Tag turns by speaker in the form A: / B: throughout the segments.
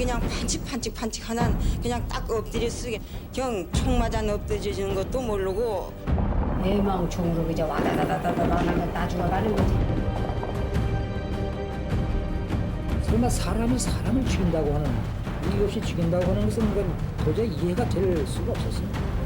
A: 그냥 반칙 하나 그냥 딱 엎드려 쓰게 경 총 맞아 엎드려지는 것도 모르고
B: 애망총으로 그저 와다다다다다다 나 죽어가는 거지.
C: 설마 사람이 사람을 죽인다고 하는, 이유 없이 죽인다고 하는 것은 그건 도저히 이해가 될 수가 없었습니다.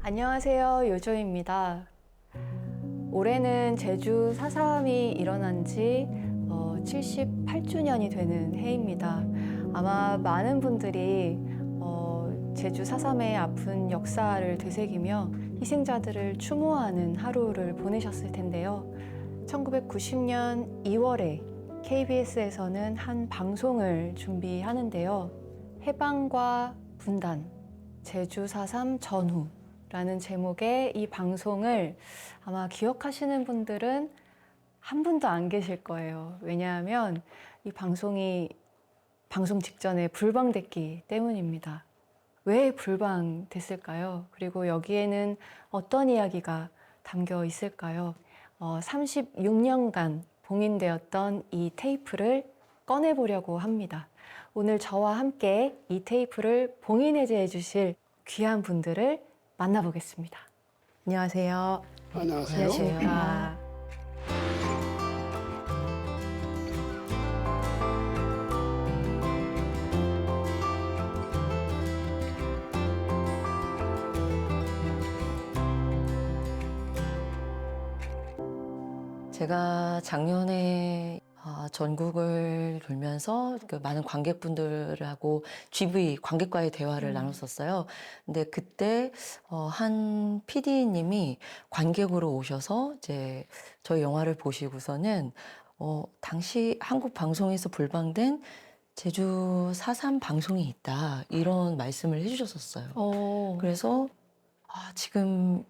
D: 안녕하세요. 요조입니다. 올해는 제주 4.3이 일어난 지 78주년이 되는 해입니다. 아마 많은 분들이 제주 4.3의 아픈 역사를 되새기며 희생자들을 추모하는 하루를 보내셨을 텐데요. 1990년 2월에 KBS에서는 한 방송을 준비하는데요. 해방과 분단, 제주 4.3 전후 라는 제목의 이 방송을 아마 기억하시는 분들은 한 분도 안 계실 거예요. 왜냐하면 이 방송이 방송 직전에 불방됐기 때문입니다. 왜 불방됐을까요? 그리고 여기에는 어떤 이야기가 담겨 있을까요? 36년간 봉인되었던 이 테이프를 꺼내보려고 합니다. 오늘 저와 함께 이 테이프를 봉인해제해 주실 귀한 분들을 만나보겠습니다. 안녕하세요.
E: 안녕하세요.
D: 안녕하세요.
F: 제가 작년에 전국을 돌면서 그 많은 관객분들하고 GV 관객과의 대화를 나눴었어요. 근데 그때 한 PD님이 관객으로 오셔서 이제 저희 영화를 보시고서는 당시 한국 방송에서 불방된 제주 4.3 방송이 있다, 이런 말씀을 해주셨었어요. 그래서 지금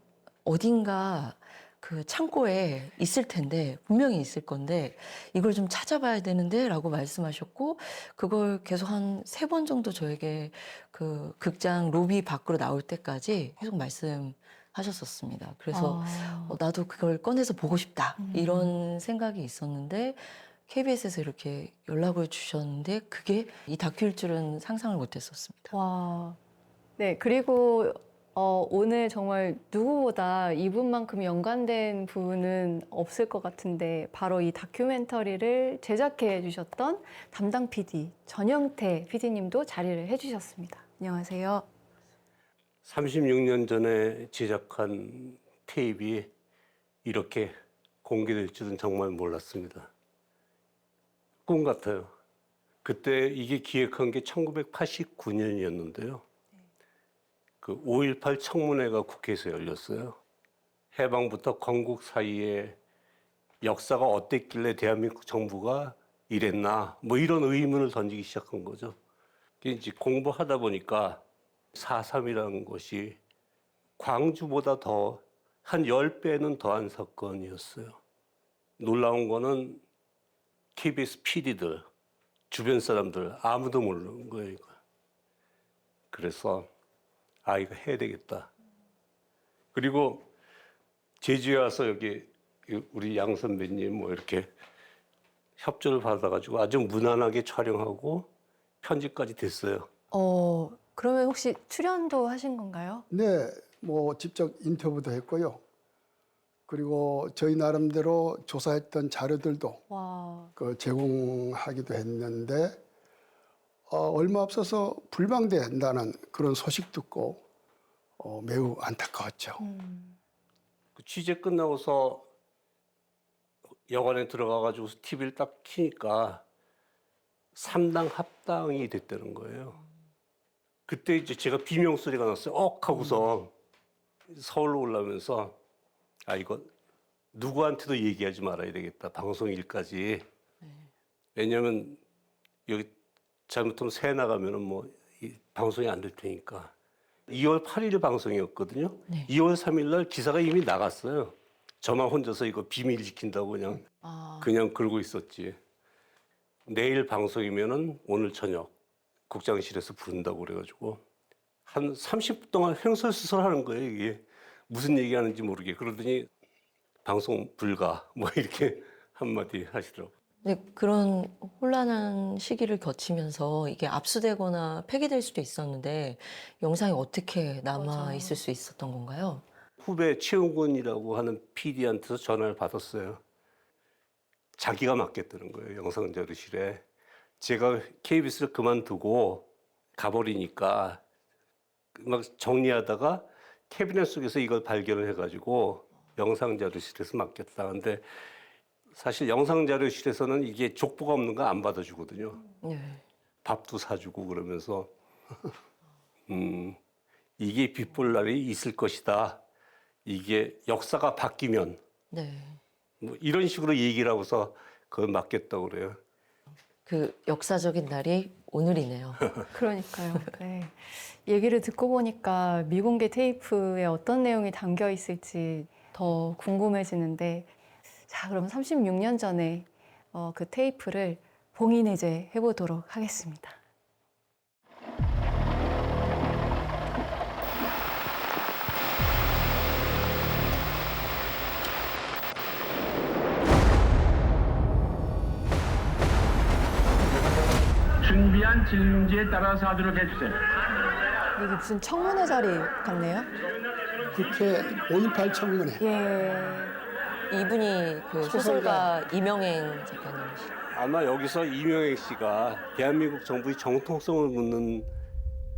F: 어딘가 그 창고에 있을 텐데, 분명히 있을 건데 이걸 좀 찾아봐야 되는데 라고 말씀하셨고, 그걸 계속 한 3번 정도 저에게 그 극장 로비 밖으로 나올 때까지 계속 말씀하셨었습니다. 그래서 나도 그걸 꺼내서 보고 싶다, 이런 생각이 있었는데 KBS에서 이렇게 연락을 주셨는데 그게 이 다큐일 줄은 상상을 못했었습니다.
D: 와, 네, 그리고 오늘 정말 누구보다 이분만큼 연관된 분은 없을 것 같은데, 바로 이 다큐멘터리를 제작해 주셨던 담당 PD 전영태 PD님도 자리를 해주셨습니다. 안녕하세요.
E: 36년 전에 제작한 테이프가 이렇게 공개될 줄은 정말 몰랐습니다. 꿈 같아요. 그때 이게 기획한 게 1989년이었는데요. 그 5.18 청문회가 국회에서 열렸어요. 해방부터 건국 사이에 역사가 어땠길래 대한민국 정부가 이랬나, 뭐 이런 의문을 던지기 시작한 거죠. 이제 공부하다 보니까 4.3이라는 것이 광주보다 더 한 10배는 더한 사건이었어요. 놀라운 거는 KBS PD들, 주변 사람들 아무도 모르는 거예요, 이거. 그래서 이거 해야 되겠다. 그리고 제주에 와서 여기 우리 양 선배님 뭐 이렇게 협조를 받아가지고 아주 무난하게 촬영하고 편집까지 됐어요.
D: 그러면 혹시 출연도 하신 건가요?
G: 네, 뭐 직접 인터뷰도 했고요. 그리고 저희 나름대로 조사했던 자료들도
D: 와,
G: 제공하기도 했는데 얼마 없어서 불방된다는 그런 소식 듣고 매우 안타까웠죠.
E: 그 취재 끝나고서 여관에 들어가가지고 TV를 딱 켜니까 3당 합당이 됐다는 거예요. 그때 이제 제가 비명 소리가 났어요. 하고서 서울로 올라오면서 이거 누구한테도 얘기하지 말아야 되겠다, 방송 일까지. 왜냐면 여기 잘못하면 새 나가면은 뭐 방송이 안 될 테니까. 2월 8일 방송이었거든요.
F: 네.
E: 2월 3일 날 기사가 이미 나갔어요. 저만 혼자서 이거 비밀 지킨다고 그냥 그러고 있었지. 내일 방송이면은 오늘 저녁 국장실에서 부른다고 그래가지고 한 30분 동안 횡설수설하는 거예요. 이게 무슨 얘기하는지 모르게. 그러더니 방송 불가 뭐 이렇게 한마디 하시더라고요.
F: 근데 그런 혼란한 시기를 거치면서 이게 압수되거나 폐기될 수도 있었는데 영상이 어떻게 남아 있을 수 있었던 건가요?
E: 후배 최웅근이라고 하는 PD한테서 전화를 받았어요. 자기가 맡겠다는 거예요. 영상자료실에. 제가 KBS를 그만두고 가버리니까 막 정리하다가 캐비넷 속에서 이걸 발견을 해가지고 영상자료실에서 맡겼다. 근데 사실 영상자료실에서는 이게 족보가 없는 거 안 받아주거든요.
F: 네.
E: 밥도 사주고 그러면서 이게 빛볼 날이 있을 것이다. 이게 역사가 바뀌면
F: 네.
E: 뭐 이런 식으로 얘기를 하고서 그걸 맡겼다고 그래요.
F: 그 역사적인 날이 오늘이네요.
D: 그러니까요. 네. 얘기를 듣고 보니까 미공개 테이프에 어떤 내용이 담겨 있을지 더 궁금해지는데, 자, 그럼 36년 전에 그 테이프를 봉인해제 해보도록 하겠습니다.
H: 준비한 질문지에 따라서 하도록 해주세요.
D: 이게 무슨 청문회 자리 같네요?
G: 국회 5.18 청문회.
D: 예.
F: 이분이 그 소설가 이명행 작가님이시죠.
E: 아마 여기서 이명행 씨가 대한민국 정부의 정통성을 묻는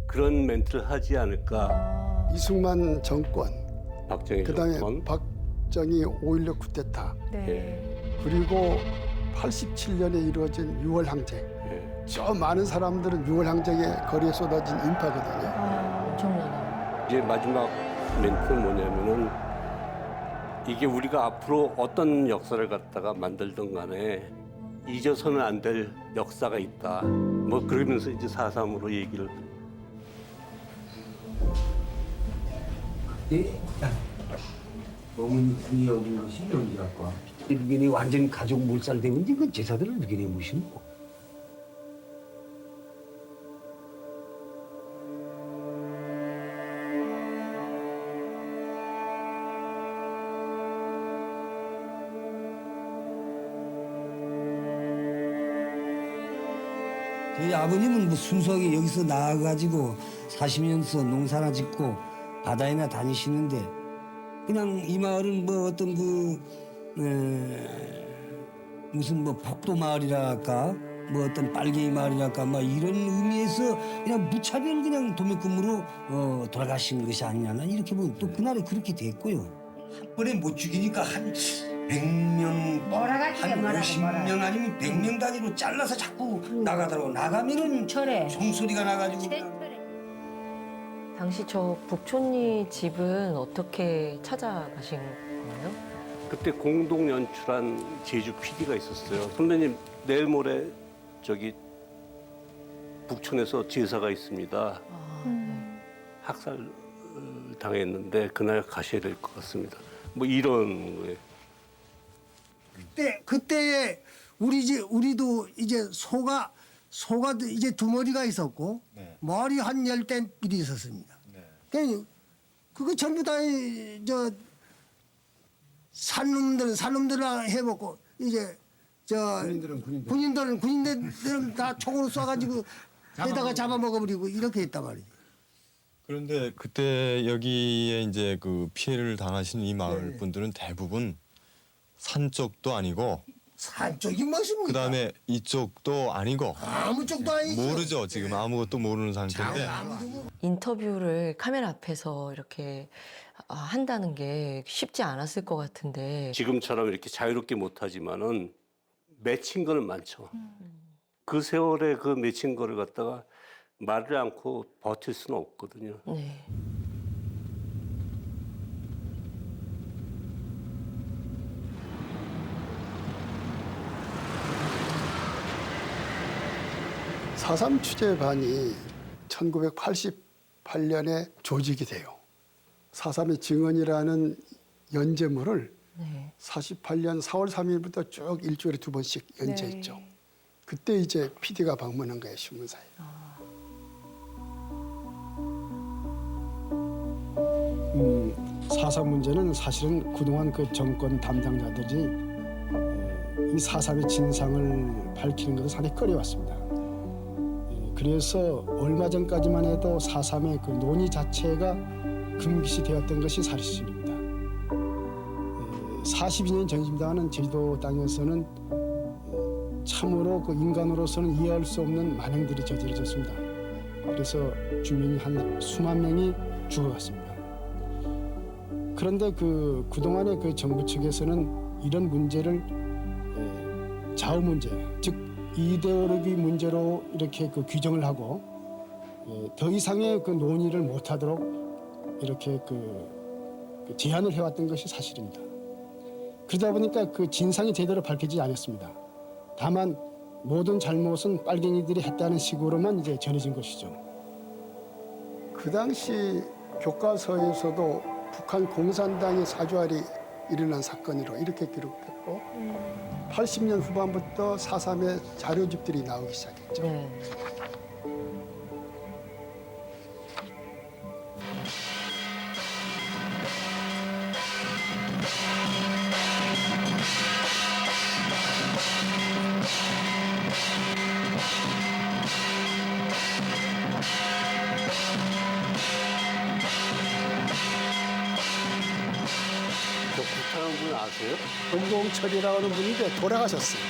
E: 그런 멘트를 하지 않을까.
G: 이승만 정권,
E: 박정희
G: 그다음에
E: 정권.
G: 박정희 5.16 쿠데타,
D: 네.
G: 그리고 87년에 이루어진 6월 항쟁.
E: 예.
G: 저 많은 사람들은 6월 항쟁에 거리에 쏟아진 인파거든요.
F: 엄청나네요.
E: 이제 마지막 멘트는 뭐냐면은 이게 우리가 앞으로 어떤 역사를 갖다가 만들든 간에 잊어서는 안 될 역사가 있다. 뭐 그러면서 이제 4.3으로 얘기를.
I: 어머니 여기 신경이 갖고 이게 완전 가족 몰살되면 그 제사들을 이렇게 무시고. 저희 아버님은 뭐 순수하게 여기서 나와가지고 40년서 농사나 짓고 바다에나 다니시는데 그냥 이 마을은 뭐 어떤 무슨 뭐 복도 마을이랄까 뭐 어떤 빨갱이 마을이랄까 막 이런 의미에서 그냥 무차별 그냥 도매금으로 돌아가신 것이 아니냐 난 이렇게 보고 또 그날에 그렇게 됐고요. 한 번에 못 죽이니까 한 100명
B: 몰아가지고
I: 한
B: 몰아가,
I: 50명 아니면 100명 단위로 잘라서 자꾸 나가더라고. 나가면은
B: 철에.
I: 종소리가 나가지고
F: 당시 저 북촌리 집은 어떻게 찾아가신 거예요?
E: 그때 공동 연출한 제주 PD가 있었어요. 선배님 내일 모레 저기 북촌에서 제사가 있습니다. 학살 당했는데 그날 가셔야 될 것 같습니다. 뭐 이런 거예요.
J: 그때에 우리도 이제 소가 이제 두 머리가 있었고 머리 한 10뗀 있었습니다. 그거 전부 다 저 산놈들을 해먹고 이제 저 군인들은 다 총으로 쏴가지고 해다가 잡아먹어버리고 이렇게 했단 말이지.
K: 그런데 그때 여기에 이제 그 피해를 당하신 이 마을
J: 네.
K: 분들은 대부분 산 쪽도 아니고
J: 산 쪽이 무엇입니까?
K: 그다음에 이쪽도 아니고
J: 아무 쪽도 아니죠.
K: 모르죠. 지금 아무것도 모르는 상태인데
F: 인터뷰를 카메라 앞에서 이렇게 한다는 게 쉽지 않았을 것 같은데
E: 지금처럼 이렇게 자유롭게 못하지만은 맺힌 거는 많죠. 그 세월에 그 맺힌 거를 갖다가 말을 않고 버틸 수는 없거든요.
F: 네.
G: 사삼 취재반이 1988년에 조직이 돼요. 4.3의 증언이라는 연재물을
F: 네.
G: 48년 4월 3일부터 쭉 일주일에 2번씩 연재했죠.
D: 네.
G: 그때 이제 PD가 방문한 거예요, 신문사에. 4.3 문제는 사실은 그동안 그 정권 담당자들이 이 4.3의 진상을 밝히는 것을 상당히 꺼려왔습니다. 그래서 얼마 전까지만 해도 4.3의 그 논의 자체가 금기시 되었던 것이 사실입니다. 42년 전입니다는 제주도 땅에서는 참으로 그 인간으로서는 이해할 수 없는 만행들이 저지러졌습니다. 그래서 주민이 한 수만 명이 죽어갔습니다. 그런데 그동안의 그 정부 측에서는 이런 문제를 좌우 문제, 즉 이데올로기 문제로 이렇게 그 규정을 하고 더 이상의 그 논의를 못하도록 이렇게 그 제한을 해왔던 것이 사실입니다. 그러다 보니까 그 진상이 제대로 밝혀지지 않았습니다. 다만 모든 잘못은 빨갱이들이 했다는 식으로만 이제 전해진 것이죠.
J: 그 당시 교과서에서도 북한 공산당의 사주알이 일어난 사건으로 이렇게 기록했고 80년 후반부터 4.3의 자료집들이 나오기 시작했죠.
F: 네.
E: 저 구타는 분 아세요?
J: 은봉철이라고 하는 분인데 돌아가셨어요.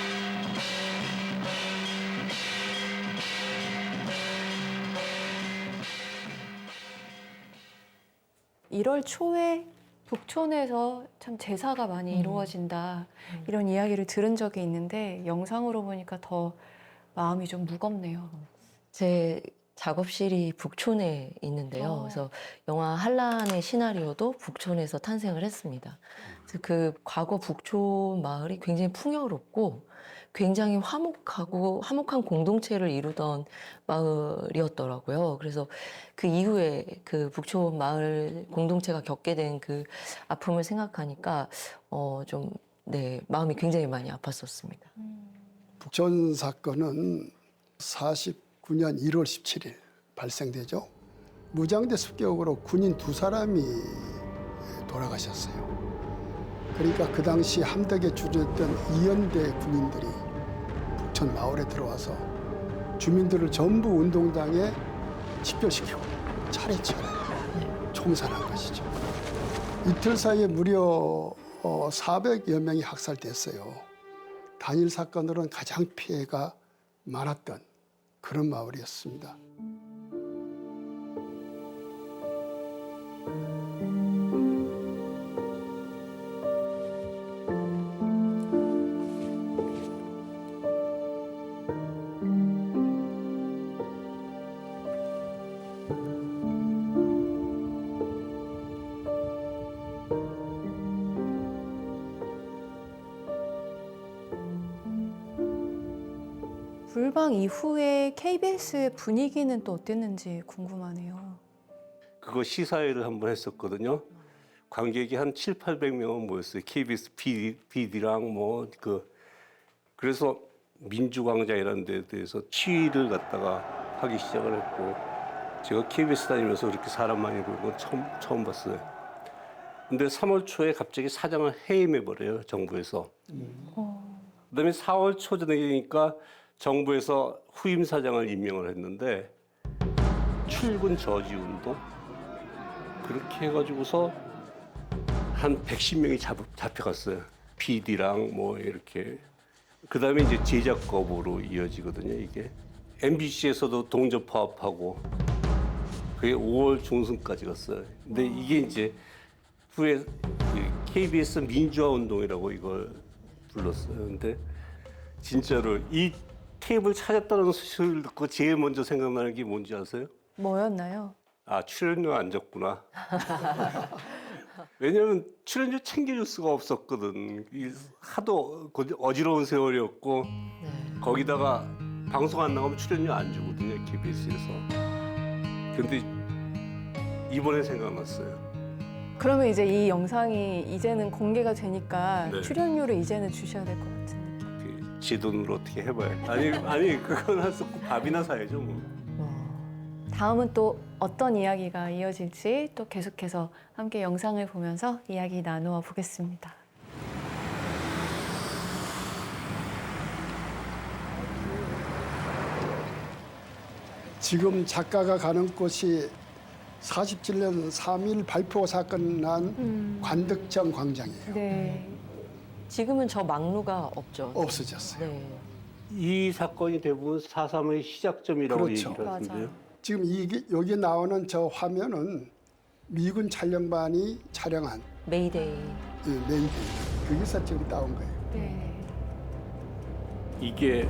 D: (1월) 초에 북촌에서 참 제사가 많이 이루어진다 이런 이야기를 들은 적이 있는데 영상으로 보니까 더 마음이 좀 무겁네요.
F: 제 작업실이 북촌에 있는데요. 그래서 영화 한란의 시나리오도 북촌에서 탄생을 했습니다. 그래서 그 과거 북촌 마을이 굉장히 풍요롭고 굉장히 화목한 공동체를 이루던 마을이었더라고요. 그래서 그 이후에 그 북촌 마을 공동체가 겪게 된 그 아픔을 생각하니까 좀 네, 마음이 굉장히 많이 아팠었습니다.
J: 북촌 사건은 49년 1월 17일 발생되죠. 무장대 습격으로 군인 2사람이 돌아가셨어요. 그러니까 그 당시 함덕에 주둔했던 이연대 군인들이 북촌 마을에 들어와서 주민들을 전부 운동장에 집결시키고 차례차례 총살한 것이죠. 이틀 사이에 무려 400여 명이 학살됐어요. 단일 사건으로는 가장 피해가 많았던 그런 마을이었습니다.
D: 불방 이후에 KBS의 분위기는 또 어땠는지 궁금하네요.
E: 그거 시사회를 한번 했었거든요. 관객이 한 700~800명은 모였어요. KBS PD랑 그래서 민주광장이라는 데에 대해서 시위를 갖다가 하기 시작을 했고 제가 KBS 다니면서 그렇게 사람 많이 보는 건 처음 봤어요. 근데 3월 초에 갑자기 사장을 해임해버려요, 정부에서. 그다음에 4월 초저녁이니까 정부에서 후임 사장을 임명을 했는데 출근 저지 운동 그렇게 해가지고서 한 110명이 잡혀갔어요. PD랑 이렇게. 그다음에 이제 제작 거부로 이어지거든요, 이게. MBC에서도 동조 파업하고 그게 5월 중순까지 갔어요. 근데 이게 이제 후에 KBS 민주화 운동이라고 이걸 불렀어요. 근데 진짜로 이 테이블 찾았다는 소식을 듣고 제일 먼저 생각나는 게 뭔지 아세요?
D: 뭐였나요?
E: 아, 출연료 안 줬구나. 왜냐면 출연료 챙겨줄 수가 없었거든. 하도 어지러운 세월이었고 거기다가 방송 안 나가면 출연료 안 주거든요, KBS에서. 근데 이번에 생각났어요.
D: 그러면 이제 이 영상이 이제는 공개가 되니까
E: 네.
D: 출연료를 이제는 주셔야 될 것 같은데.
E: 제 돈으로 어떻게 해봐요? 아니 그건 할 수 없고 밥이나 사야죠 뭐.
D: 다음은 또 어떤 이야기가 이어질지 또 계속해서 함께 영상을 보면서 이야기 나누어 보겠습니다.
G: 지금 작가가 가는 곳이 47년 3.1 발포 사건 난 관덕정 광장이에요.
D: 네.
F: 지금은 저 막루가 없죠.
G: 없어졌어요.
F: 네.
E: 이 사건이 대부분 4.3의 시작점이라고
G: 그렇죠.
E: 얘기를 하던데요.
D: 맞아요.
G: 지금 여기 나오는 저 화면은 미군 촬영반이 촬영한
F: 메이데이.
G: 메이데이. 거기서 지금 따온 거예요.
D: 네.
E: 이게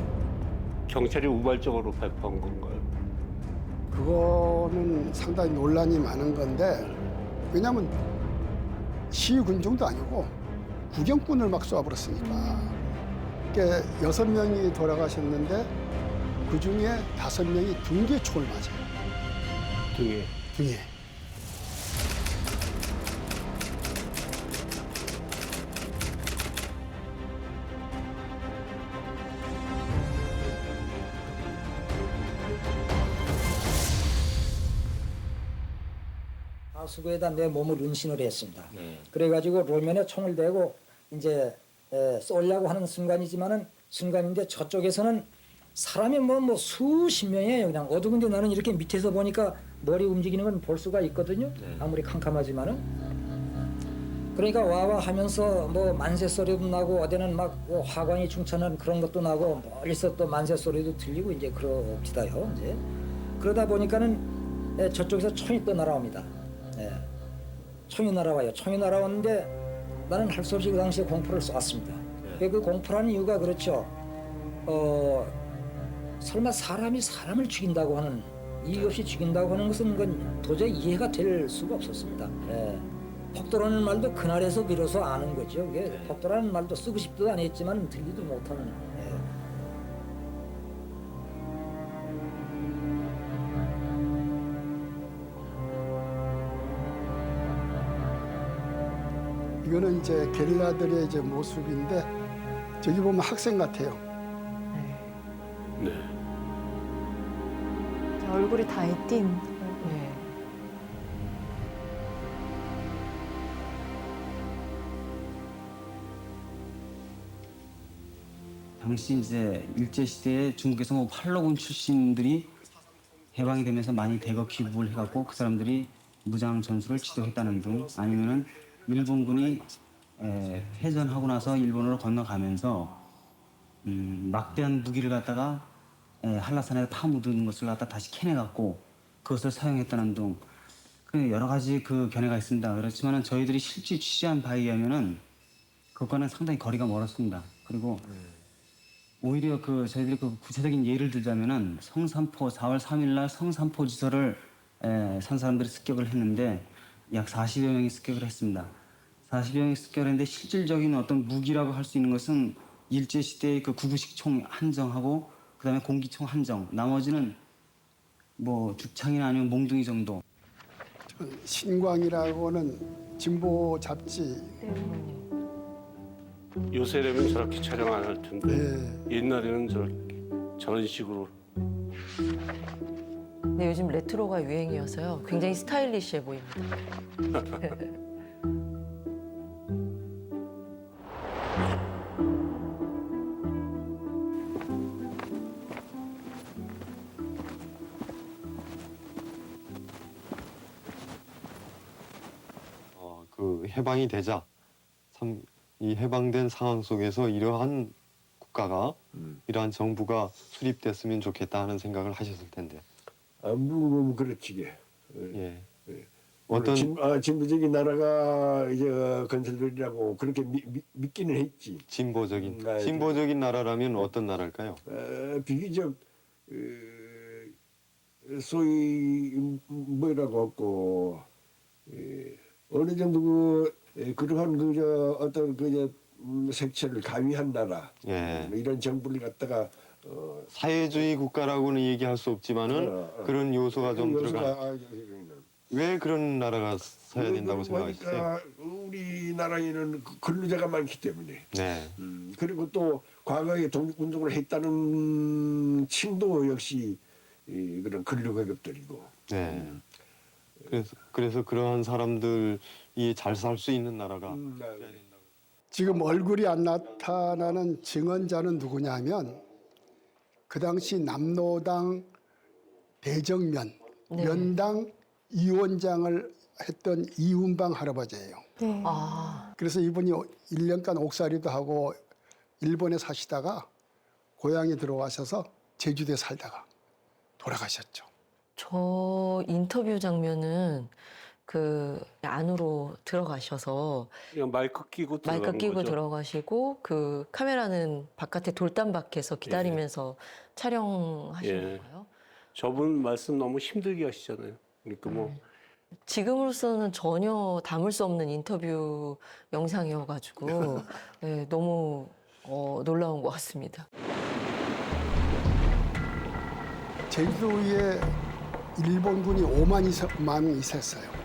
E: 경찰이 우발적으로 발표한 건가요?
G: 그거는 상당히 논란이 많은 건데 왜냐하면 시군중도 아니고 구경꾼을 막 쏘아버렸으니까. 그러니까 6명이 돌아가셨는데 그중에 5명이 둥기에 총을 맞아요. 등에.
C: 하수구에다 내 몸을 은신을 했습니다. 그래가지고 롤면에 총을 대고 이제 쏘려고 하는 순간인데 저쪽에서는 사람이 뭐 수십 명이에요. 그냥 어두운데 나는 이렇게 밑에서 보니까 머리 움직이는 건 볼 수가 있거든요. 아무리 캄캄하지만은. 그러니까 와와 하면서 뭐 만세 소리도 나고 어디는 막 화관이 충천한 그런 것도 나고 멀리서 또 만세 소리도 들리고 이제 그럽시다요. 이제 그러다 보니까는 저쪽에서 총이 또 날아옵니다. 총이 날아와요. 총이 날아오는데 나는 할 수 없이 그 당시에 공포를 쏘았습니다. 그 공포라는 이유가 그렇죠. 설마 사람이 사람을 죽인다고 하는 이유 없이 죽인다고 하는 것은 그건 도저히 이해가 될 수가 없었습니다. 폭도라는 말도 그날에서 비로소 아는 거죠. 그게 폭도라는 말도 쓰고 싶지도 않았지만 들리도 못하는.
G: 이거는 이제 게릴라들의 이제 모습인데 저기 보면 학생 같아요.
E: 네.
D: 얼굴이 다 애띤.
F: 네.
L: 당시 이제 일제 시대에 중국에서 뭐 팔로군 출신들이 해방이 되면서 많이 대거 귀국을 해갖고 그 사람들이 무장 전술을 지도했다는 등 아니면은 일본군이 패전하고 나서 일본으로 건너가면서 막대한 무기를 갖다가 한라산에 파묻은 것을 갖다 다시 캐내갖고 그것을 사용했다는 등 여러 가지 그 견해가 있습니다. 그렇지만은 저희들이 실제 취재한 바에 의하면은 그것과는 상당히 거리가 멀었습니다. 그리고 오히려 저희들이 구체적인 예를 들자면은 성산포 4월 3일 날 성산포 지서를 산 사람들이 습격을 했는데 약 40여 명이 습격을 했습니다. 40여 명이 습격을 했는데 실질적인 어떤 무기라고 할 수 있는 것은 일제 시대의 그 구구식 총 한정하고 그다음에 공기총 한정. 나머지는 뭐 죽창이나 아니면 몽둥이 정도.
G: 신광이라고는 진보 잡지.
E: 요새라면 저렇게 촬영 안 할 텐데 옛날에는 저런 식으로.
F: 근데 요즘 레트로가 유행이어서요. 굉장히 스타일리시해 보입니다.
K: 그 해방이 되자 참 이 해방된 상황 속에서 이러한 국가가 이러한 정부가 수립됐으면 좋겠다 하는 생각을 하셨을 텐데.
M: 물론 그렇지.
K: 예.
M: 어떤 진보적인 나라가 이제 건설되리라고 그렇게 믿기는 했지.
K: 진보적인 나라라면 어떤 나라일까요?
M: 비교적 소위 뭐라고 하고 어느 정도 그러한 어떤 색채를 가미한 나라 이런 정부를 갖다가
K: 사회주의 국가라고는 얘기할 수 없지만은 그런 요소가 좀 들어가. 왜 그런 나라가 서야 된다고 생각하시죠?
M: 우리나라에는 근로자가 많기 때문에.
K: 네.
M: 그리고 또 과거에 독립운동을 했다는 층도 역시 그런 근로계급들이고.
K: 네. 그래서 그러한 사람들이 잘 살 수 있는 나라가
G: 지금 얼굴이 안 나타나는 증언자는 누구냐면 그 당시 남로당 대정면
F: 네.
G: 면당 위원장을 했던 이훈방 할아버지예요.
D: 네.
F: 아,
G: 그래서 이분이 1년간 옥살이도 하고 일본에 사시다가 고향에 들어와셔서 제주도에 살다가 돌아가셨죠.
F: 저 인터뷰 장면은 그 안으로 들어가셔서
E: 그냥 마이크 끼고
F: 마이크
E: 들어가는
F: 끼고
E: 거죠.
F: 들어가시고 그 카메라는 바깥에 돌담 밖에서 기다리면서 촬영하시는
E: 예.
F: 건가요?
E: 저분 말씀 너무 힘들게 하시잖아요. 그러니까 뭐
F: 지금으로서는 전혀 담을 수 없는 인터뷰 영상이어가지고 네, 너무 놀라운 것 같습니다.
G: 제주도에 일본군이 5만 있었어요.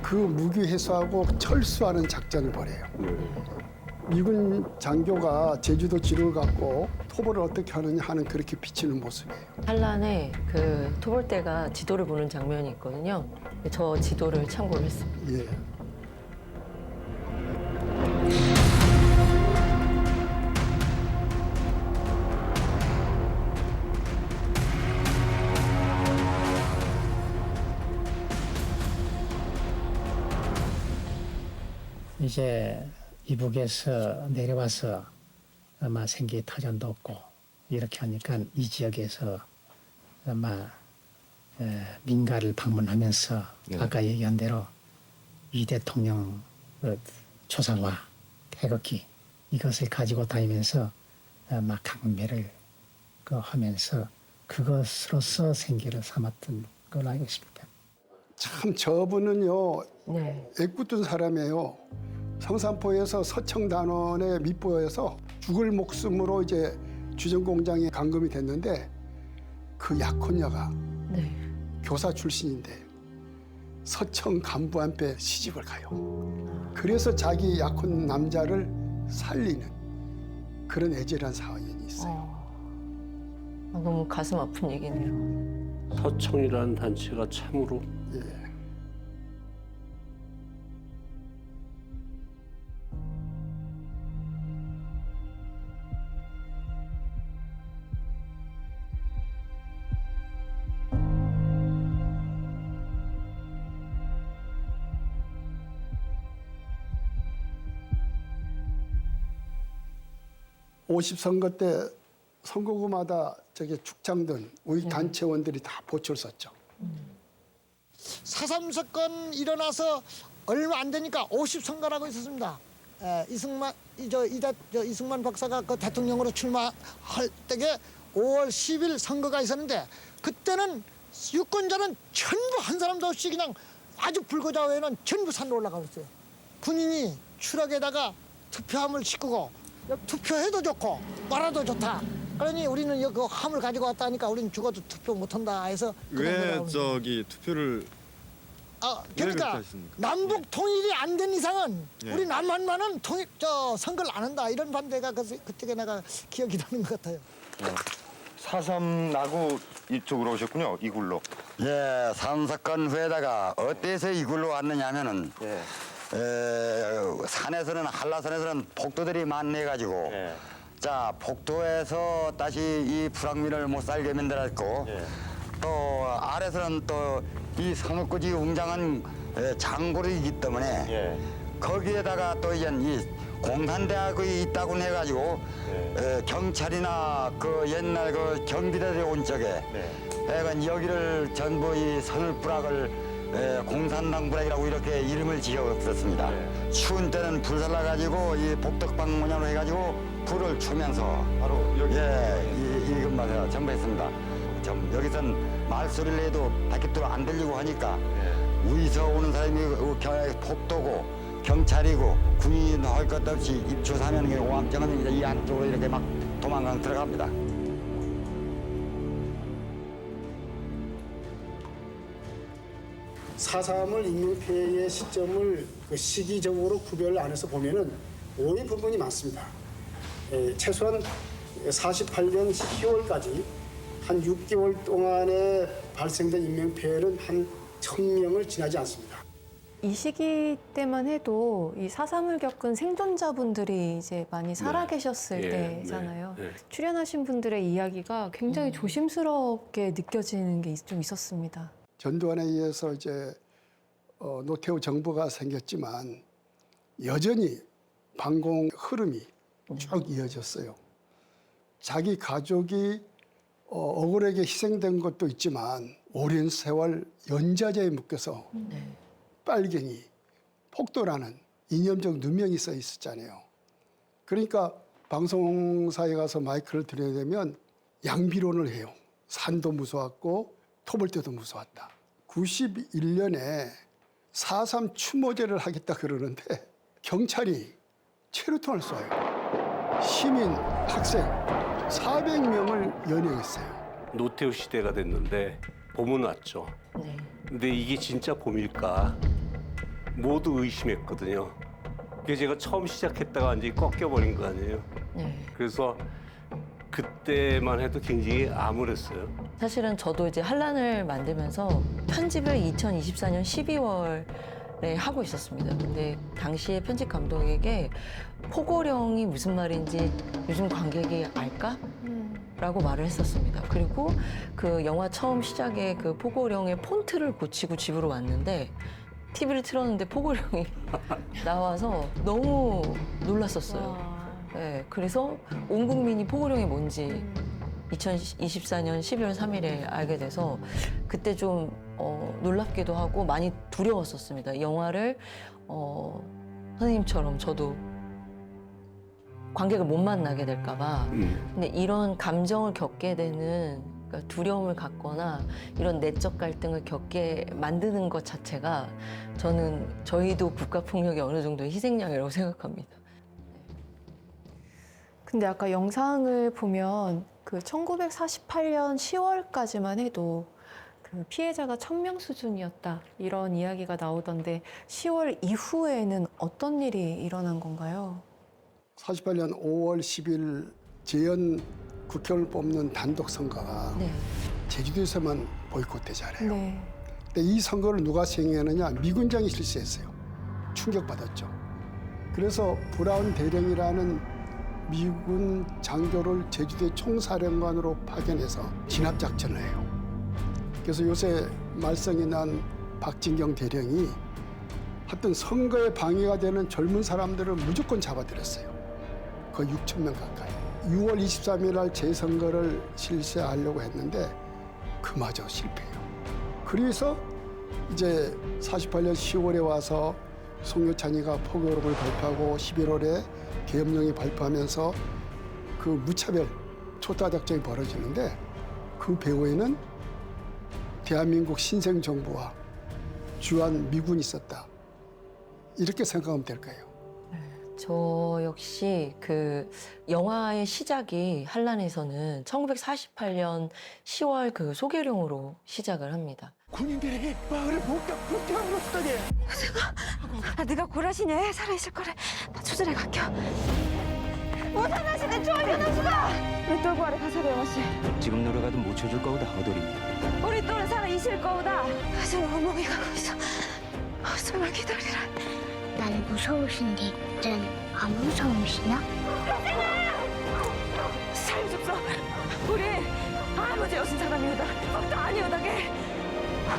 G: 그 무기 해소하고 철수하는 작전을 벌여요. 미군 장교가 제주도 지도를 갖고 토벌을 어떻게 하느냐 하는 그렇게 비치는 모습이에요.
F: 한란에 그 토벌대가 지도를 보는 장면이 있거든요. 저 지도를 참고를 했습니다.
G: 예.
C: 이제 이북에서 내려와서 아마 생계 터전도 없고 이렇게 하니까 이 지역에서 아마 민가를 방문하면서 아까 얘기한 대로 이 대통령 초상화, 태극기 이것을 가지고 다니면서 아마 강매를 하면서 그것으로서 생계를 삼았던 걸로 알고 있습니다.
G: 참 저분은요
F: 네.
G: 애꿎은 사람이에요. 성산포에서 서청단원에 밑보여서 죽을 목숨으로 이제 주전공장에 감금이 됐는데 그 약혼녀가
F: 네.
G: 교사 출신인데 서청 간부한테 시집을 가요. 그래서 자기 약혼 남자를 살리는 그런 애절한 사연이 있어요.
F: 너무 가슴 아픈 얘기네요.
E: 서청이라는 단체가 참으로
G: 예. (50선거) 때 선거구마다 저기 축장든 우리 단체원들이 다 보초를 썼죠.
J: 4.3 사건 일어나서 얼마 안 되니까 50선거라고 있었습니다. 이승만 박사가 그 대통령으로 출마할 때에 5월 10일 선거가 있었는데 그때는 유권자는 전부 한 사람도 없이 그냥 아주 불고자외에는 전부 산으로 올라가고 있어요. 군인이 추락에다가 투표함을 싣고 투표해도 좋고 말아도 좋다. 그러니 우리는 그 함을 가지고 왔다 하니까 우리는 죽어도 투표 못한다 해서
K: 왜 저기 투표를
J: 그러니까 남북 통일이 안 된 이상은
K: 예.
J: 우리 남한만은 선거를 안 한다 이런 반대가 그때 내가 기억이 나는 것 같아요.
N: 4.3 나고 이쪽으로 오셨군요. 이굴로.
O: 예, 3 사건 후에다가 어때서 이굴로 왔느냐면은 산에서는 한라산에서는 복도들이 많네가지고 자 복도에서 다시 이 불황민을 못 살게 만들었고 또 아래서는 또 이 성읍까지 웅장한 장고리이기 때문에 거기에다가 또 이제 이 공산대학이 있다고 해가지고 경찰이나 그 옛날 그 경비대들이 온 적에 여기를 전부 이 선을부락을 공산당 부락이라고 이렇게 이름을 지어썼습니다. 추운 때는 불 살라가지고 이 복덕방 모양으로 해가지고 불을 추면서 바로 여기 이 근방에서 전부 했습니다. 여기선 말소리를 해도 밖으로 안 들리고 하니까 위에서 오는 사람이 복도고 경찰이고 군인 할 것 없이 입주사면 오함정은 이제 이 안쪽으로 이렇게 막 도망강 들어갑니다.
G: (4.3) 인민폐해의 시점을 그 시기적으로 구별 안에서 보면은 오해 부분이 많습니다. 최소한 48년 10월까지 한 6개월 동안에 발생된 인명피해는 한 1000명을 지나지 않습니다.
D: 이 시기 때만 해도 이 4.3을 겪은 생존자분들이 이제 많이 살아계셨을 때잖아요. 출연하신 분들의 이야기가 굉장히 조심스럽게 느껴지는 게 좀 있었습니다.
G: 전두환에 의해서 이제 노태우 정부가 생겼지만 여전히 반공 흐름이 쭉 이어졌어요. 자기 가족이 억울하게 희생된 것도 있지만 오랜 세월 연좌제에 묶여서 빨갱이, 폭도라는 이념적 누명이 써 있었잖아요. 그러니까 방송사에 가서 마이크를 들여야 되면 양비론을 해요. 산도 무서웠고 토벌 때도 무서웠다. 91년에 4.3 추모제를 하겠다 그러는데 경찰이 체류탄을 쏴요. 시민, 학생 400명을 연행했어요.
E: 노태우 시대가 됐는데 봄은 왔죠. 근데 이게 진짜 봄일까? 모두 의심했거든요. 그게 제가 처음 시작했다가 완전히 꺾여버린 거 아니에요. 그래서 그때만 해도 굉장히 암울했어요.
F: 사실은 저도 이제 한란을 만들면서 편집을 2024년 12월에 하고 있었습니다. 근데 당시에 편집 감독에게 포고령이 무슨 말인지 요즘 관객이 알까? 라고 말을 했었습니다. 그리고 그 영화 처음 시작에 그 포고령의 폰트를 고치고 집으로 왔는데 TV를 틀었는데 포고령이 나와서 너무 놀랐었어요. 네, 그래서 온 국민이 포고령이 뭔지 2024년 12월 3일에 알게 돼서 그때 좀 놀랍기도 하고 많이 두려웠었습니다. 영화를 선생님처럼 저도 관객을 못 만나게 될까 봐. 근데 이런 감정을 겪게 되는, 그러니까 두려움을 갖거나 이런 내적 갈등을 겪게 만드는 것 자체가 저희도 국가폭력의 어느 정도의 희생양이라고 생각합니다.
D: 근데 아까 영상을 보면 그 1948년 10월까지만 해도 그 피해자가 1000명 수준이었다 이런 이야기가 나오던데 10월 이후에는 어떤 일이 일어난 건가요?
G: 48년 5월 10일 재연 국회의원을 뽑는 단독 선거가 제주도에서만 보이콧되잖아요. 근데 이 선거를 누가 시행했느냐? 미군장이 실시했어요. 충격받았죠. 그래서 브라운 대령이라는 미군 장교를 제주도의 총사령관으로 파견해서 진압작전을 해요. 그래서 요새 말썽이 난 박진경 대령이 하여튼 선거에 방해가 되는 젊은 사람들을 무조건 잡아들였어요. 거의 6,000명 가까이. 6월 23일 날 재선거를 실시하려고 했는데 그마저 실패해요. 그래서 이제 48년 10월에 와서 송교찬이가 포교록을 발표하고 11월에 계엄령이 발표하면서 그 무차별 초타작전이 벌어지는데 그 배후에는 대한민국 신생정부와 주한 미군이 있었다. 이렇게 생각하면 될까요?
F: 저 역시 그 영화의 시작이 한란에서는 1948년 10월 그 소계룡으로 시작을 합니다.
P: 군인들에게 마을을 복잡함으로 쓰다니.
Q: 네가 고라시네 살아있을 거래. 나 조절해 갈게. 못하나시는 조합이 나주가. 우리 똘고 아래 가서 배워시.
L: 지금 노래가도 못 쳐줄 거우다 허돌입니다.
Q: 우리 똘은 살아있을 거우다. 저 엉덩이 가고 있어. 정말 기다리라.
R: 나는 무서우신데 넌 안 무서우시냐?
Q: 살려줍소. 우리 아무 죄 없은 사람이오다. 법도 아니오다게.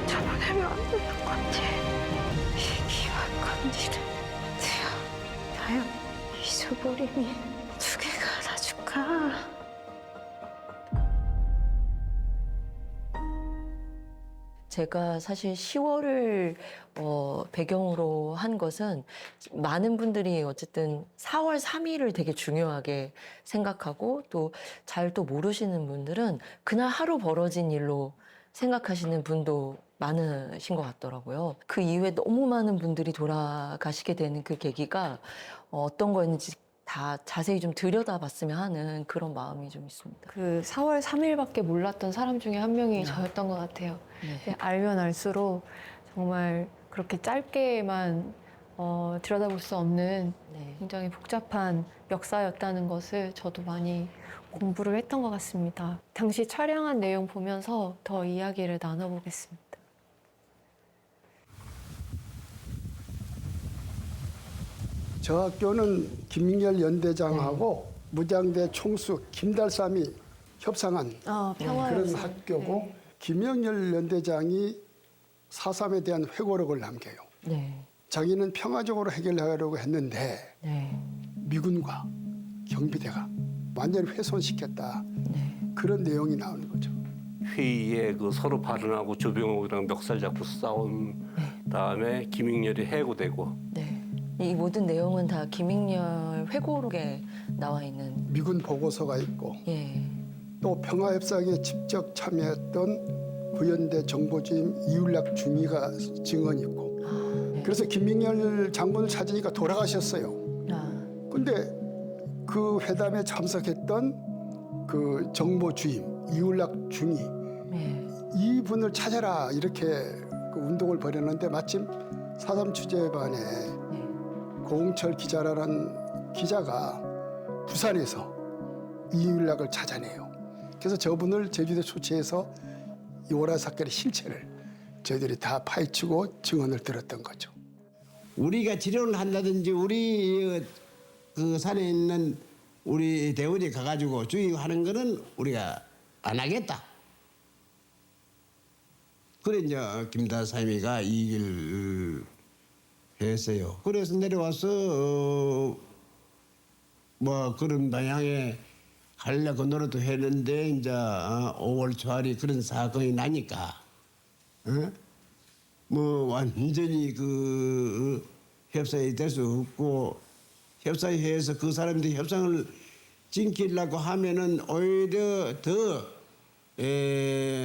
Q: 잡아내면 안 될 것 같아. 이 기만 건디를 되어 나요 잊어버림이 두 개가 나줄까.
F: 제가 사실 10월을 배경으로 한 것은 많은 분들이 어쨌든 4월 3일을 되게 중요하게 생각하고 또 잘 또 모르시는 분들은 그날 하루 벌어진 일로 생각하시는 분도 많으신 것 같더라고요. 그 이후에 너무 많은 분들이 돌아가시게 되는 그 계기가 어떤 거였는지 다 자세히 좀 들여다봤으면 하는 그런 마음이 좀 있습니다.
D: 그 4월 3일밖에 몰랐던 사람 중에 한 명이 저였던 것 같아요. 알면 알수록 정말 그렇게 짧게만 들여다볼 수 없는 굉장히 복잡한 역사였다는 것을 저도 많이 공부를 했던 것 같습니다. 당시 촬영한 내용 보면서 더 이야기를 나눠보겠습니다.
G: 저 학교는 김민열 연대장하고 무장대 총수 김달삼이 협상한 그런
D: 평화연수.
G: 학교고 김영렬 연대장이 4.3에 대한 회고록을 남겨요.
F: 네.
G: 자기는 평화적으로 해결하려고 했는데 미군과 경비대가 완전히 훼손시켰다. 그런 내용이 나오는 거죠.
E: 회의에 그 서로 발언하고 조병옥이랑 멱살 잡고 싸운 다음에 김익렬이 해고되고
F: 이 모든 내용은 다 김익렬 회고록에 나와 있는
G: 미군 보고서가 있고 또 평화협상에 직접 참여했던 구연대 정보주임 이율락 중위가 증언이 있고 그래서 김익렬 장군을 찾으니까 돌아가셨어요. 근데 그 회담에 참석했던 그 정보주임 이율락 중위 이분을 찾아라 이렇게 그 운동을 벌였는데 마침 4.3 취재반에 고홍철 기자라는 기자가 부산에서 이율락을 찾아내요. 그래서 저분을 제주도에 초치해서 이 오라 사건의 실체를 저희들이 다 파헤치고 증언을 들었던 거죠.
S: 우리가 지령을 한다든지 우리 그 산에 있는 우리 대원이 가가지고 주의하는 거는 우리가 안 하겠다. 그래 이제 김다삼이가 이 길을 했어요. 그래서 내려와서 뭐 그런 방향에 하려고 노력도 했는데 이제 5월 초알이 그런 사건이 나니까 뭐 완전히 그 협상이 될 수 없고 협상회에서 그 사람들이 협상을 지키려고 하면은 오히려 더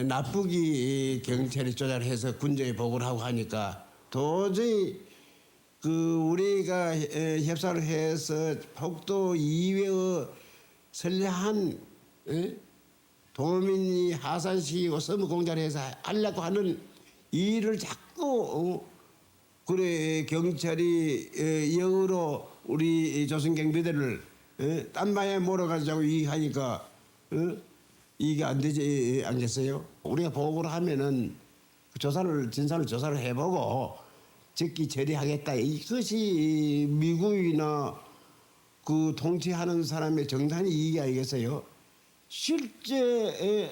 S: 나쁘게 경찰이 조작해서 군정에 보고를 하고 하니까 도저히 그 우리가 협상을 해서 폭도 이외의 선량한 도민이 하산시키고 서무 공작을 해서 하려고 하는 일을 자꾸 그래 경찰이 역으로 우리 조선경비대를 딴 방에 몰아가지고 하니까 이게 안 되지 않겠어요? 우리가 보고를 하면은 진상을 조사를 해보고 즉기 처리하겠다. 이것이 미국이나 그 통치하는 사람의 정상의 이익이 아니겠어요? 실제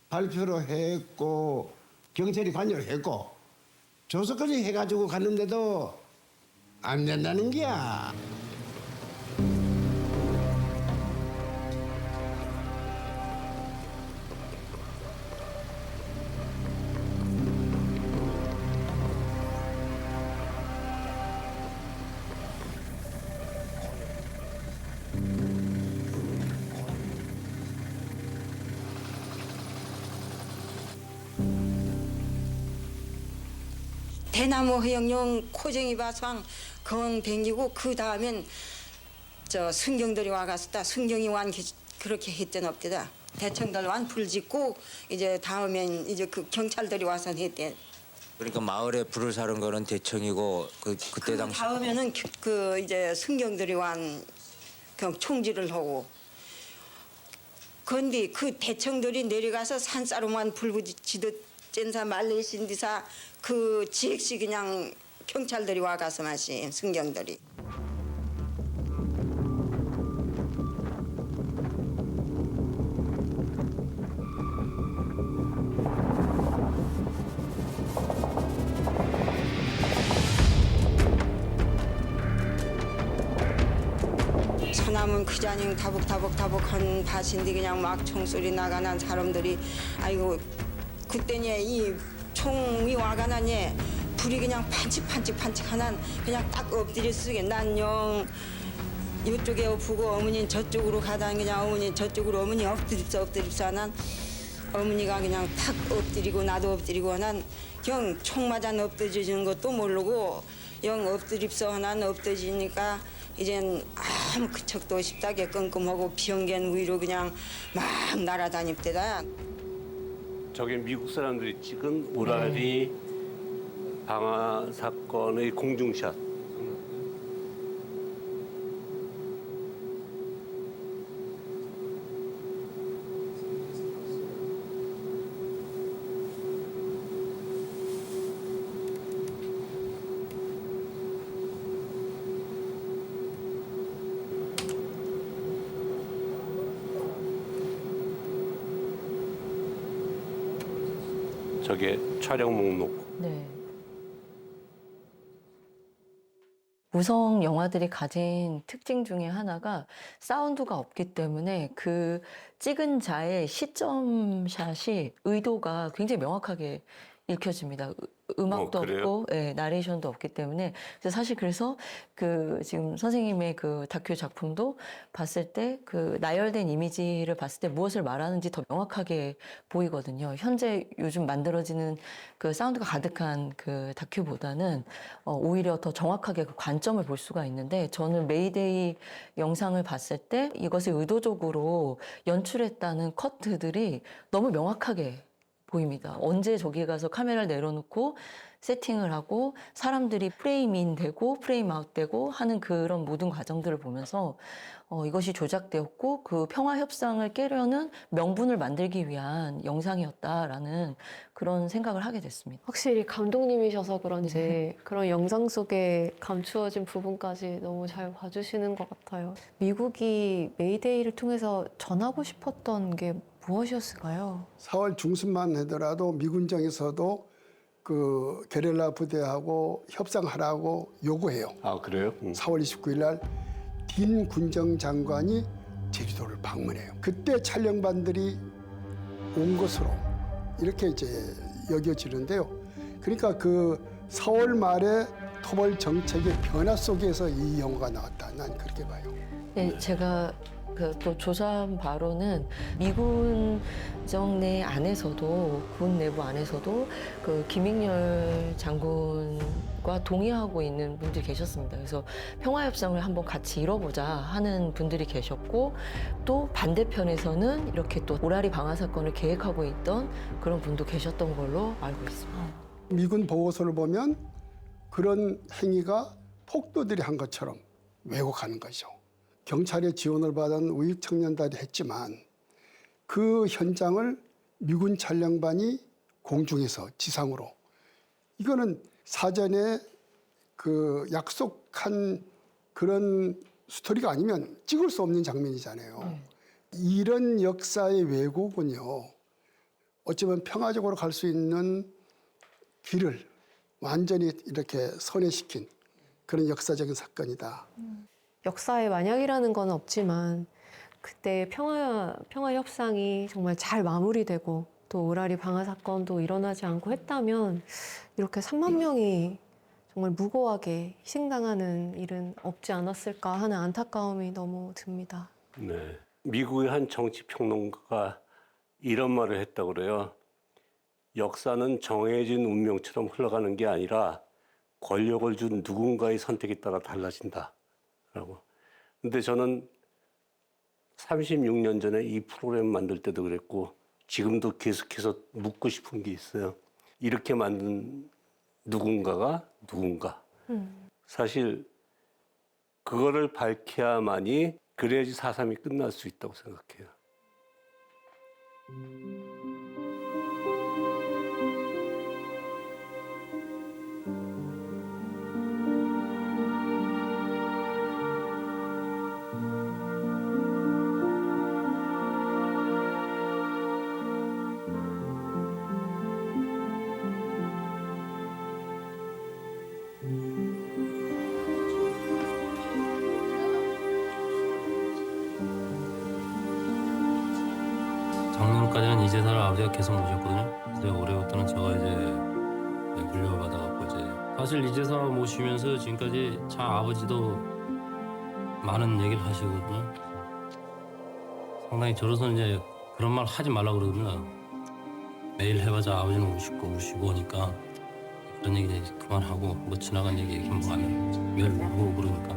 S: 발표로 했고 경찰이 관여를 했고 조사까지 해가지고 갔는데도 안 된다는 게야.
A: 대나무 허영용 코쟁이 바상 건 댕기고 그 다음엔 저 승경들이 와갔었다. 승경이 완 그렇게 했던 없대다. 대청들 완 불 짓고 이제 다음엔 이제 그 경찰들이 와서 했대.
T: 그러니까 마을에 불을 사는 거는 대청이고 그때 당시
A: 다음에는 그 이제 승경들이 완 그냥 총질을 하고. 그런데 그 대청들이 내려가서 산사로만 불 붙이듯 젠사 말레이신디사 그 지역시 그냥 경찰들이 와가서 마시 승경들이. 서남은 그자닝 다복한 밭인데 그냥 막 총소리 나가난 사람들이 아이고 그때니 이 총이 와가나니 불이 그냥 반칙하난 그냥 딱 엎드려 쓰게 난영 이쪽에 엎고 어머니는 저쪽으로 가다 그냥 어머니 저쪽으로 어머니 엎드립사 난 어머니가 그냥 탁 엎드리고 나도 엎드리고 난 영 총 맞아 엎드려지는 것도 모르고 영 엎드립서 난 엎드리니까 이젠 아무 그척도 싶다게 끙끙하고 병견 위로 그냥 막 날아다닙대다.
E: 저게 미국 사람들이 찍은 우라리 방화 사건의 공중샷. 저게 촬영 목록.
F: 네. 무성 영화들이 가진 특징 중에 하나가 사운드가 없기 때문에 그 찍은 자의 시점샷이 의도가 굉장히 명확하게 읽혀집니다. 음악도 없고, 예, 나레이션도 없기 때문에. 그래서 사실 그래서 그 지금 선생님의 그 다큐 작품도 봤을 때 그 나열된 이미지를 봤을 때 무엇을 말하는지 더 명확하게 보이거든요. 현재 요즘 만들어지는 그 사운드가 가득한 그 다큐보다는 오히려 더 정확하게 그 관점을 볼 수가 있는데 저는 메이데이 영상을 봤을 때 이것을 의도적으로 연출했다는 커트들이 너무 명확하게 보입니다. 언제 저기 가서 카메라를 내려놓고 세팅을 하고 사람들이 프레임인 되고 프레임 아웃 되고 하는 그런 모든 과정들을 보면서 이것이 조작되었고 그 평화 협상을 깨려는 명분을 만들기 위한 영상이었다라는 그런 생각을 하게 됐습니다.
D: 확실히 감독님이셔서 그런지 그런 영상 속에 감추어진 부분까지 너무 잘 봐주시는 것 같아요. 미국이 메이데이를 통해서 전하고 싶었던 게 무엇이었을까요?
G: 4월 중순만 하더라도 미군정에서도 그 게릴라 부대하고 협상하라고 요구해요.
E: 아, 그래요?
G: 4월 29일 날 딘 군정장관이 제주도를 방문해요. 그때 촬영반들이 온 것으로 이렇게 이제 여겨지는데요. 그러니까 그 4월 말에 토벌 정책의 변화 속에서 이 영화가 나왔다. 난 그렇게 봐요.
F: 네, 제가 또 조사한 바로는 미군정 내 안에서도 군 내부 안에서도 그 김익렬 장군과 동의하고 있는 분들이 계셨습니다. 그래서 평화협상을 한번 같이 이뤄보자 하는 분들이 계셨고 또 반대편에서는 이렇게 또 오라리 방화 사건을 계획하고 있던 그런 분도 계셨던 걸로 알고 있습니다.
G: 미군 보고서를 보면 그런 행위가 폭도들이 한 것처럼 왜곡하는 거죠. 경찰의 지원을 받은 우익 청년단이 했지만 그 현장을 미군 촬영반이 공중에서 지상으로 이거는 사전에 그 약속한 그런 스토리가 아니면 찍을 수 없는 장면이잖아요. 이런 역사의 왜곡은요. 어쩌면 평화적으로 갈 수 있는 길을 완전히 이렇게 선회시킨 그런 역사적인 사건이다.
D: 역사의 만약이라는 건 없지만 그때 평화 협상이 정말 잘 마무리되고 또 오라리 방화 사건도 일어나지 않고 했다면 이렇게 3만 명이 정말 무고하게 희생당하는 일은 없지 않았을까 하는 안타까움이 너무 듭니다.
E: 네. 미국의 한 정치평론가가 이런 말을 했다고 그래요. 역사는 정해진 운명처럼 흘러가는 게 아니라 권력을 준 누군가의 선택에 따라 달라진다. 라고. 근데 저는 36년 전에 이 프로그램 만들 때도 그랬고 지금도 계속해서 묻고 싶은 게 있어요. 이렇게 만든 누군가가 누군가. 사실 그거를 밝혀야만이 그래야지 4.3이 끝날 수 있다고 생각해요.
U: 작년까지는 이 제사를 아버지가 계속 모셨거든요. 근데 올해부터는 제가 이제 물려받아갖고 이제 사실 이 제사 모시면서 지금까지 참 아버지도 많은 얘기를 하시거든요. 상당히 저로서는 이제 그런 말 하지 말라고 그러거든요. 매일 해봐자 아버지는 우시고 오니까 그런 얘기 이제 그만하고 뭐 지나간 얘기 얘기하면 뭐하면 매일 울고 그러니까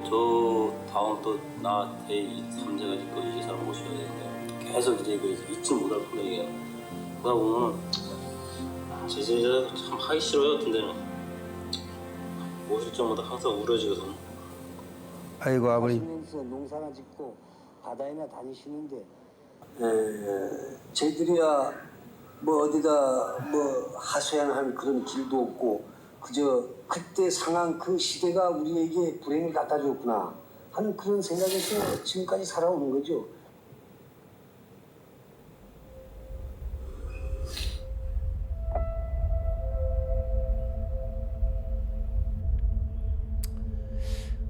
U: 저 다음 또 나 제3자가 짓고 이 제사를 모셔야 되는데 계속 이제 그 잊지 못할 플레이가 그러다 보면 제 제자 참 하기 싫어요. 근데는 모실 때마다 항상 우려지거든.
I: 아이고 아버님.
V: 농사나 짓고 바다에나 다니시는데
I: 쟤들이야 뭐 어디다 뭐 하소연할 그런 길도 없고 그저 그때 상한 그 시대가 우리에게 불행을 갖다 줬구나 하는 그런 생각에서 지금까지 살아오는 거죠.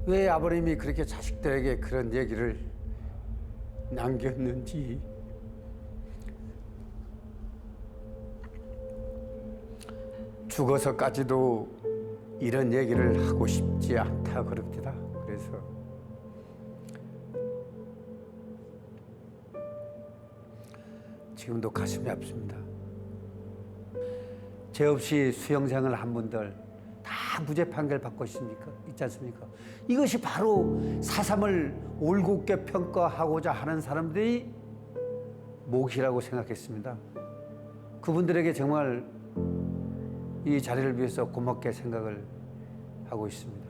B: 왜 아버님이 그렇게 자식들에게 그런 얘기를 남겼는지 죽어서까지도 이런 얘기를 하고 싶지 않다 그럽니다. 그래서 지금도 가슴이 아픕니다. 죄 없이 수형생을 한 분들 다 무죄 판결 받고 있지 않습니까? 이것이 바로 4.3을 올곧게 평가하고자 하는 사람들이 몫이라고 생각했습니다. 그분들에게 정말 이 자리를 위해서 고맙게 생각을 하고 있습니다.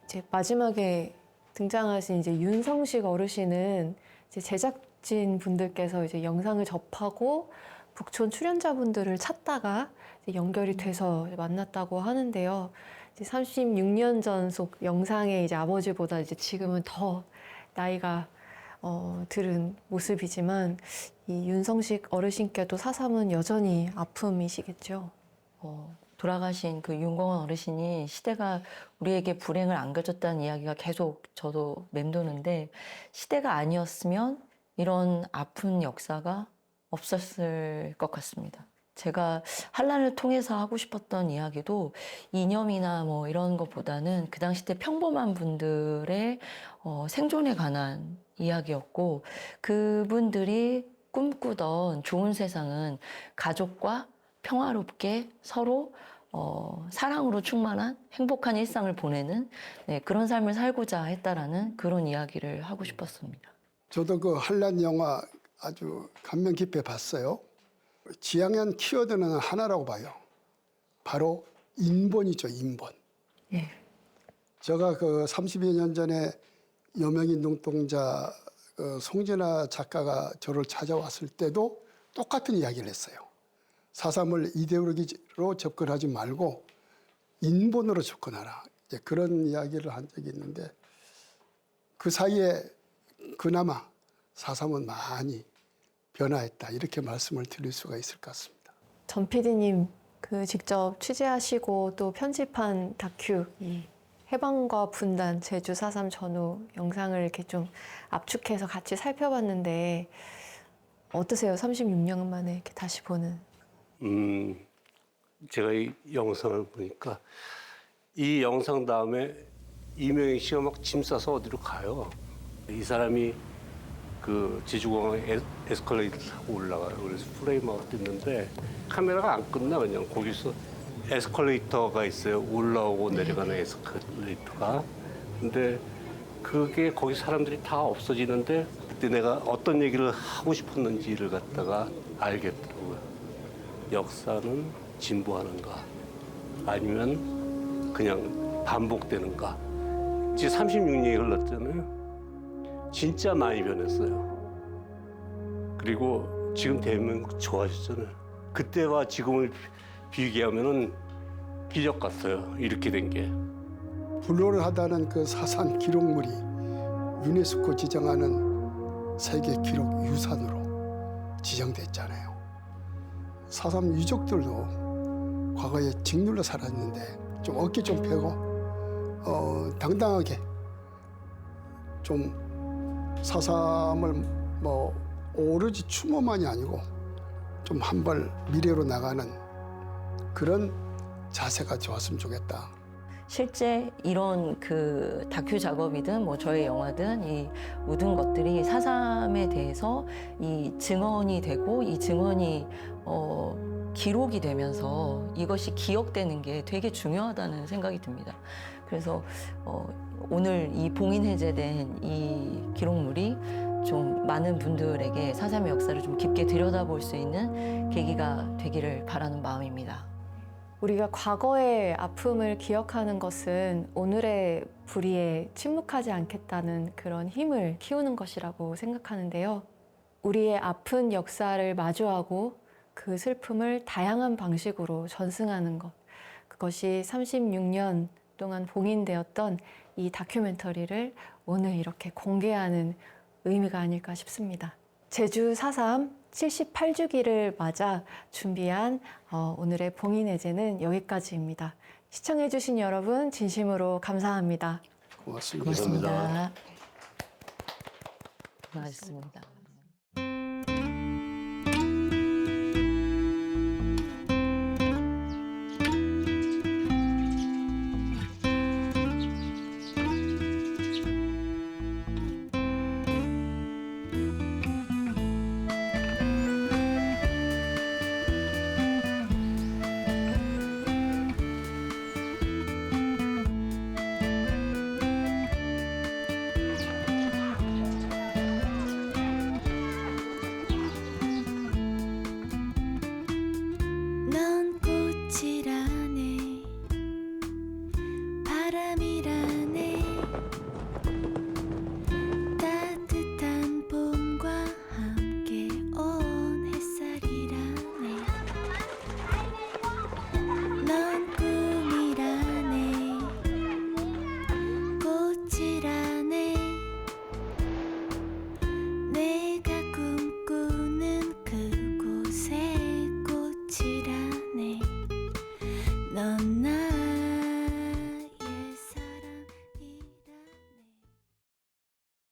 D: 이제 마지막에 등장하신 이제 윤성식 어르신은 이제 제작진 분들께서 이제 영상을 접하고 북촌 출연자분들을 찾다가 이제 연결이 돼서 만났다고 하는데요. 이제 36년 전속 영상의 이제 아버지보다 이제 지금은 더 나이가 들은 모습이지만 이 윤성식 어르신께도 4.3은 여전히 아픔이시겠죠.
F: 돌아가신 그 윤공원 어르신이 시대가 우리에게 불행을 안겨줬다는 이야기가 계속 저도 맴도는데 시대가 아니었으면 이런 아픈 역사가 없었을 것 같습니다. 제가 한란을 통해서 하고 싶었던 이야기도 이념이나 뭐 이런 것보다는 그 당시 때 평범한 분들의 생존에 관한 이야기였고 그분들이 꿈꾸던 좋은 세상은 가족과 평화롭게 서로 사랑으로 충만한 행복한 일상을 보내는 그런 삶을 살고자 했다라는 그런 이야기를 하고 싶었습니다.
G: 저도 그 한란 영화 아주 감명 깊게 봤어요. 지향한 키워드는 하나라고 봐요. 바로 인본이죠, 인본.
F: 예.
G: 제가 그 30여 년 전에 여명인 눈동자 송진아 작가가 저를 찾아왔을 때도 똑같은 이야기를 했어요. 4.3을 이데올로기로 접근하지 말고 인본으로 접근하라. 이제 그런 이야기를 한 적이 있는데 그 사이에 그나마 4.3은 많이 변화했다. 이렇게 말씀을 드릴 수가 있을 것 같습니다.
D: 전 PD님 그 직접 취재하시고 또 편집한 다큐 이 해방과 분단 제주 4.3 전후 영상을 이렇게 좀 압축해서 같이 살펴봤는데 어떠세요? 36년 만에 이렇게 다시 보는.
E: 제가 이 영상을 보니까 이 영상 다음에 이명희 씨가 막 짐 싸서 어디로 가요. 이 사람이 그 제주공항에 에스컬레이터 타고 올라가요. 그래서 프레임화가 됐는데 카메라가 안 끝나 그냥 거기서 에스컬레이터가 있어요. 올라오고 내려가는 에스컬레이터가. 근데 그게 거기 사람들이 다 없어지는데 그때 내가 어떤 얘기를 하고 싶었는지를 갖다가 알겠더라고요. 역사는 진보하는가 아니면 그냥 반복되는가. 이제 36년이 흘렀잖아요. 진짜 많이 변했어요. 그리고 지금 대한민국 좋아졌잖아요. 그때와 지금을 비교하면은 기적 같아요. 이렇게 된 게.
G: 불허하다는 그 4.3 기록물이 유네스코 지정하는 세계 기록 유산으로 지정됐잖아요. 4.3 유족들도 과거에 짓눌러 살았는데 좀 어깨 좀 펴고 당당하게 좀 4.3을 뭐 오로지 추모만이 아니고 좀 한 발 미래로 나가는 그런 자세가 좋았으면 좋겠다.
F: 실제 이런 그 다큐 작업이든 뭐 저의 영화든 이 모든 것들이 4.3에 대해서 이 증언이 되고 이 증언이 기록이 되면서 이것이 기억되는 게 되게 중요하다는 생각이 듭니다. 그래서 오늘 이 봉인 해제된 이 기록물이 좀 많은 분들에게 4.3의 역사를 좀 깊게 들여다볼 수 있는 계기가 되기를 바라는 마음입니다.
D: 우리가 과거의 아픔을 기억하는 것은 오늘의 불의에 침묵하지 않겠다는 그런 힘을 키우는 것이라고 생각하는데요. 우리의 아픈 역사를 마주하고 그 슬픔을 다양한 방식으로 전승하는 것. 그것이 36년 동안 봉인되었던 이 다큐멘터리를 오늘 이렇게 공개하는 의미가 아닐까 싶습니다. 제주 4.3 78주기를 맞아 준비한 오늘의 봉인해제는 여기까지입니다. 시청해주신 여러분 진심으로 감사합니다.
F: 고맙습니다. 고맙습니다.
H: 넌 꽃이라네 바람이라네 따뜻한 봄과 함께 온 햇살이라네 넌 꿈이라네 꽃이라네 내가 꿈꾸는 그곳에 꽃이라네 넌